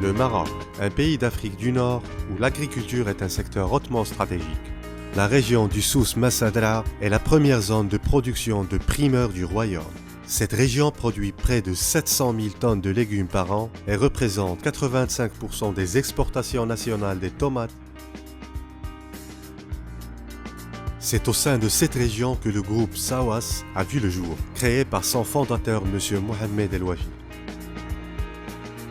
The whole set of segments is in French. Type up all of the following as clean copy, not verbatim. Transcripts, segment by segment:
Le Maroc, un pays d'Afrique du Nord où l'agriculture est un secteur hautement stratégique. La région du Souss Massadra est la première zone de production de primeurs du royaume. Cette région produit près de 700 000 tonnes de légumes par an et représente 85% des exportations nationales des tomates. C'est au sein de cette région que le groupe Sawas a vu le jour, créé par son fondateur M. Mohamed El Wafi.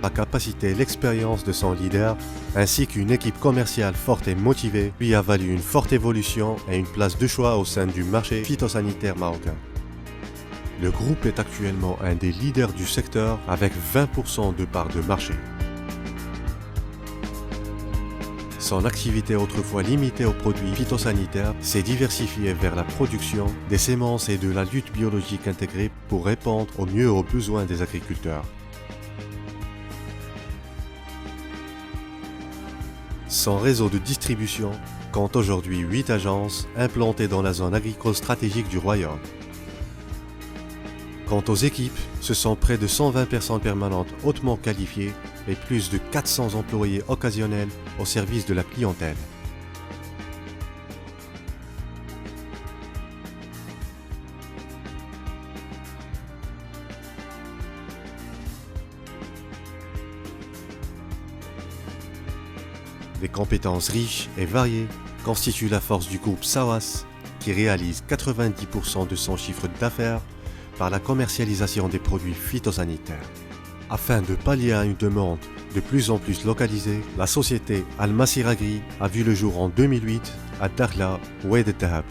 La capacité et l'expérience de son leader, ainsi qu'une équipe commerciale forte et motivée, lui a valu une forte évolution et une place de choix au sein du marché phytosanitaire marocain. Le groupe est actuellement un des leaders du secteur avec 20% de part de marché. Son activité autrefois limitée aux produits phytosanitaires s'est diversifiée vers la production des semences et de la lutte biologique intégrée pour répondre au mieux aux besoins des agriculteurs. Son réseau de distribution compte aujourd'hui 8 agences implantées dans la zone agricole stratégique du royaume. Quant aux équipes, ce sont près de 120 personnes permanentes hautement qualifiées et plus de 400 employés occasionnels au service de la clientèle. Des compétences riches et variées constituent la force du groupe Sawas, qui réalise 90% de son chiffre d'affaires par la commercialisation des produits phytosanitaires. Afin de pallier à une demande de plus en plus localisée, la société Al-Masir Agri a vu le jour en 2008 à Dakhla, Oued el-Tahab.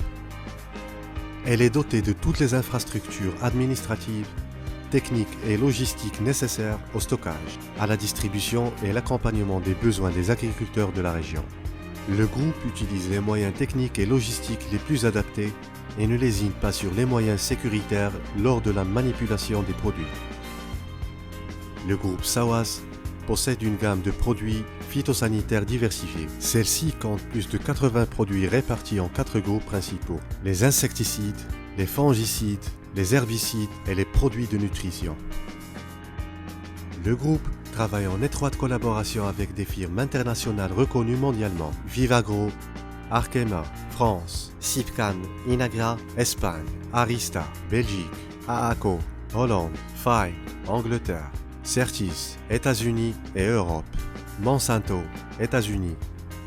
Elle est dotée de toutes les infrastructures administratives, techniques et logistiques nécessaires au stockage, à la distribution et l'accompagnement des besoins des agriculteurs de la région. Le groupe utilise les moyens techniques et logistiques les plus adaptés et ne lésine pas sur les moyens sécuritaires lors de la manipulation des produits. Le groupe Sawas possède une gamme de produits phytosanitaires diversifiés. Celle-ci compte plus de 80 produits répartis en 4 groupes principaux: les insecticides, les fongicides, les herbicides et les produits de nutrition. Le groupe travaille en étroite collaboration avec des firmes internationales reconnues mondialement: Vivagro, Arkema, France, Sipcan, Inagra, Espagne, Arista, Belgique, AACO, Hollande, Fay, Angleterre, Certis, États-Unis et Europe, Monsanto, États-Unis,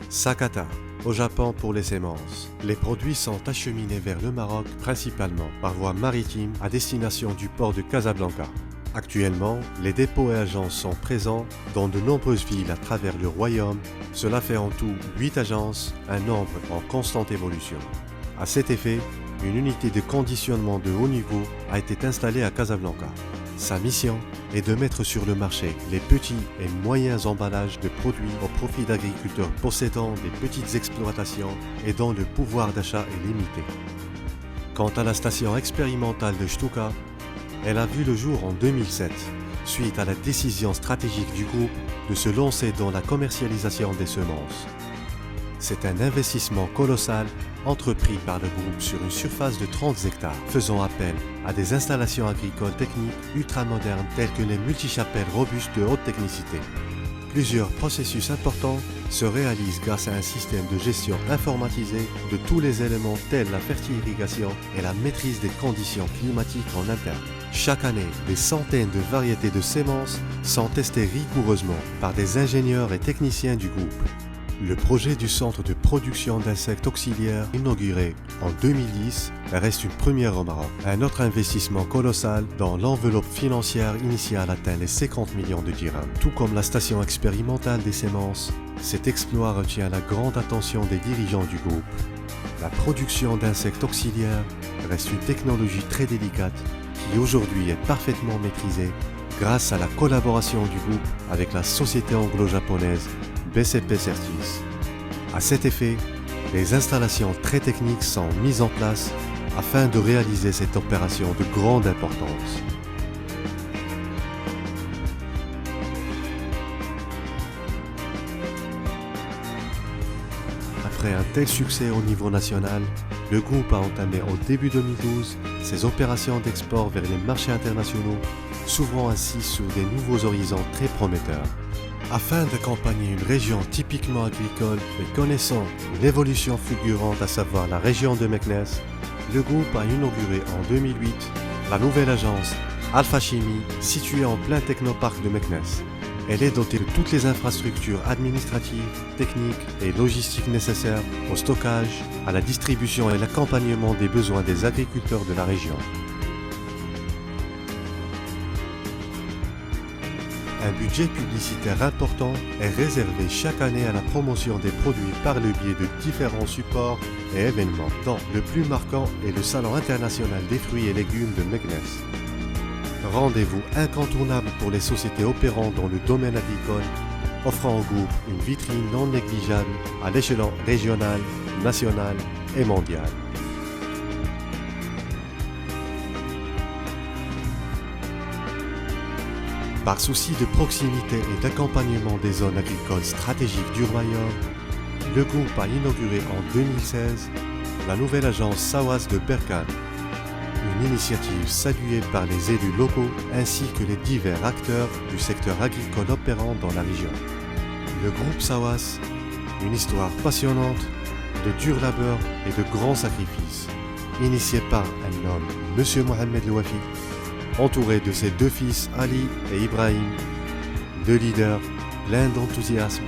Sakata, au Japon pour les semences. Les produits sont acheminés vers le Maroc principalement par voie maritime à destination du port de Casablanca. Actuellement, les dépôts et agences sont présents dans de nombreuses villes à travers le royaume. Cela fait en tout 8 agences, un nombre en constante évolution. À cet effet, une unité de conditionnement de haut niveau a été installée à Casablanca. Sa mission est de mettre sur le marché les petits et moyens emballages de produits au profit d'agriculteurs possédant des petites exploitations et dont le pouvoir d'achat est limité. Quant à la station expérimentale de Stuka, elle a vu le jour en 2007, suite à la décision stratégique du groupe de se lancer dans la commercialisation des semences. C'est un investissement colossal entrepris par le groupe sur une surface de 30 hectares, faisant appel à des installations agricoles techniques ultramodernes telles que les multichapelles robustes de haute technicité. Plusieurs processus importants se réalisent grâce à un système de gestion informatisé de tous les éléments tels la fertirrigation et la maîtrise des conditions climatiques en interne. Chaque année, des centaines de variétés de semences sont testées rigoureusement par des ingénieurs et techniciens du groupe. Le projet du centre de production d'insectes auxiliaires inauguré en 2010 reste une première au Maroc. Un autre investissement colossal dont l'enveloppe financière initiale atteint les 50 millions de dirhams. Tout comme la station expérimentale des semences, cet exploit retient la grande attention des dirigeants du groupe. La production d'insectes auxiliaires reste une technologie très délicate qui aujourd'hui est parfaitement maîtrisée grâce à la collaboration du groupe avec la société anglo-japonaise BCP Certis. À cet effet, les installations très techniques sont mises en place afin de réaliser cette opération de grande importance. Après un tel succès au niveau national, le groupe a entamé au début 2012 ses opérations d'export vers les marchés internationaux, s'ouvrant ainsi sur des nouveaux horizons très prometteurs. Afin d'accompagner une région typiquement agricole et connaissant une évolution fulgurante, à savoir la région de Meknès, le groupe a inauguré en 2008 la nouvelle agence Alpha Chimie située en plein technoparc de Meknès. Elle est dotée de toutes les infrastructures administratives, techniques et logistiques nécessaires au stockage, à la distribution et l'accompagnement des besoins des agriculteurs de la région. Un budget publicitaire important est réservé chaque année à la promotion des produits par le biais de différents supports et événements, dont le plus marquant est le Salon international des fruits et légumes de Meknès. Rendez-vous incontournable pour les sociétés opérant dans le domaine agricole, offrant au groupe une vitrine non négligeable à l'échelon régional, national et mondial. Par souci de proximité et d'accompagnement des zones agricoles stratégiques du royaume, le groupe a inauguré en 2016 la nouvelle agence Sawas de Berkane, une initiative saluée par les élus locaux ainsi que les divers acteurs du secteur agricole opérant dans la région. Le groupe Sawas, une histoire passionnante, de dur labeur et de grands sacrifices, initié par un homme, M. Mohamed Louafi, entouré de ses deux fils Ali et Ibrahim, deux leaders pleins d'enthousiasme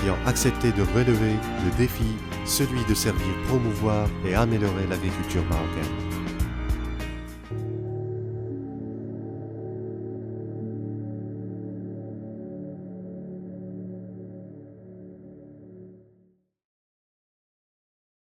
qui ont accepté de relever le défi, celui de servir, promouvoir et améliorer l'agriculture marocaine.